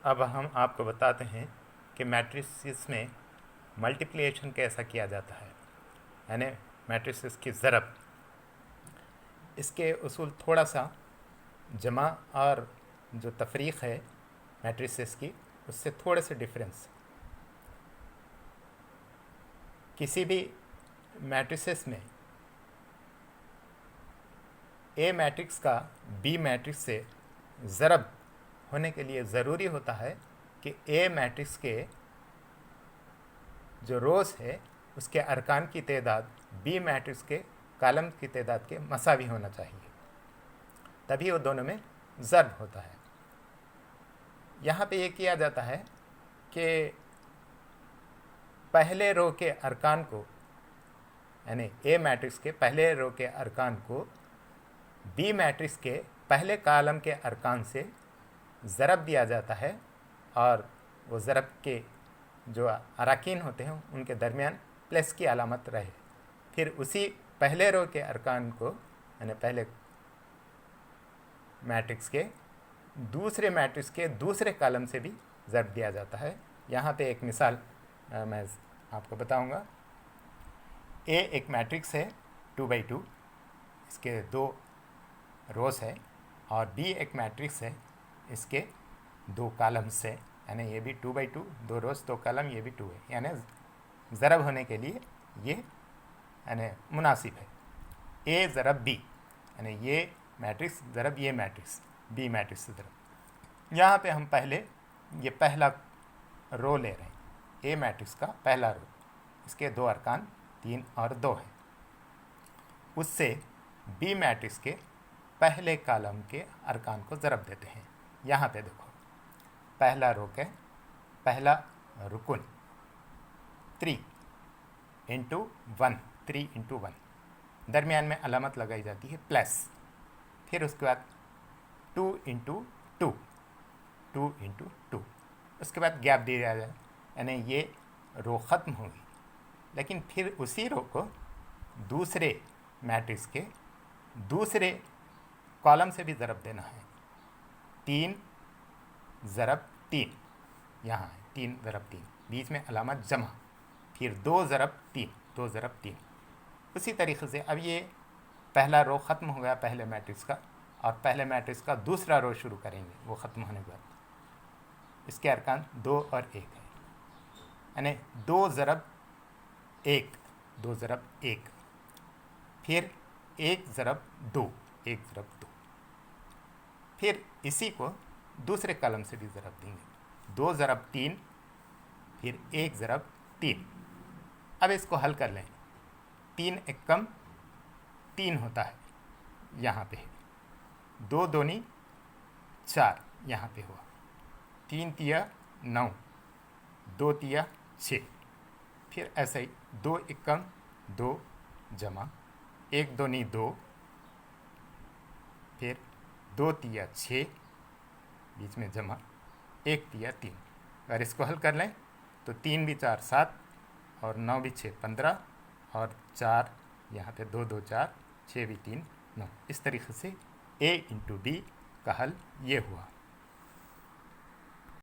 अब हम आपको बताते हैं कि मैट्रिसेस में मल्टीप्लिकेशन कैसा किया जाता है, यानी मैट्रिसेस की ज़रब। इसके उसूल थोड़ा सा जमा और जो तफरीक़ है मैट्रिसेस की, उससे थोड़े से डिफरेंस। किसी भी मैट्रिसेस में ए मैट्रिक्स का बी मैट्रिक्स से ज़रब होने के लिए ज़रूरी होता है कि ए मैट्रिक्स के जो रोज़ है उसके अरकान की तादाद बी मैट्रिक्स के कालम की तादाद के मसावी होना चाहिए, तभी वो दोनों में ज़रब होता है। यहाँ पे ये किया जाता है कि पहले रो के अरकान को, यानी ए मैट्रिक्स के पहले रो के अरकान को बी मैट्रिक्स के पहले कालम के अरकान से ज़रब दिया जाता है, और वो ज़रब के जो अराकीन होते हैं उनके दरमियान प्लस की अलामत रहे। फिर उसी पहले रो के अरकान को, यानी पहले मैट्रिक्स के दूसरे मैट्रिक्स के दूसरे कॉलम से भी ज़रब दिया जाता है। यहाँ पे एक मिसाल मैं आपको बताऊंगा। ए एक मैट्रिक्स है 2×2, इसके 2 रोज़ है, और बी एक मैट्रिक्स है, इसके 2 कॉलम्स है, यानी ये भी 2×2, 2 रोज़ 2 कॉलम, ये भी 2 है, यानी ज़रब होने के लिए ये यानी मुनासिब है। ए ज़रब बी, यानी ये मैट्रिक्स ज़रब ये मैट्रिक्स, बी मैट्रिक्स ज़रब। यहाँ पे हम पहले ये पहला रो ले रहे हैं, ए मैट्रिक्स का पहला रो, इसके 2 अरकान 3 और 2 है। उससे बी मैट्रिक्स के पहले कॉलम के अरकान को ज़रब देते हैं। यहाँ पे देखो, पहला रो के पहला रुकुन 3 × 1, 3 × 1, दरमियान में अलामत लगाई जाती है प्लस। फिर उसके बाद 2 × 2, 2 × 2, उसके बाद गैप दिया जाए, यानी ये रो ख़त्म होगी। लेकिन फिर उसी रो को दूसरे मैट्रिक्स के दूसरे कॉलम से भी ज़रब देना है। 3 ज़रब 3, यहाँ है 3 ज़रब 3, बीच में अलामत जमा, फिर 2 ज़रब 3, 2 ज़रब 3। उसी तरीके से अब ये पहला रो ख़त्म हो गया पहले मैट्रिक्स का, और पहले मैट्रिक्स का दूसरा रो शुरू करेंगे। वो ख़त्म होने के बाद इसके अरकान 2 और 1 है, यानी 2 ज़रब 1, 2 ज़रब 1, फिर 1 ज़रब 2, 1 ज़रब 2, फिर इसी को दूसरे कॉलम से भी ज़रब देंगे, 2 ज़रब 3, फिर 1 ज़रब 3। अब इसको हल कर लें। 3 एकम 3 होता है, यहाँ पे है 2 दूनी 4, यहाँ पे हुआ 3 तिया 9, 2 तिया 6, फिर ऐसे ही 2 एकम 2 जमा 1 दूनी 2, फिर 2 तिया 6, बीच में जमा 1 तिया 3। अगर इसको हल कर लें तो 3 भी 4 7, और 9 भी 6 15, और 4 यहाँ पे 2 2 4, 6 भी 3 9। इस तरीके से A × B का हल ये हुआ।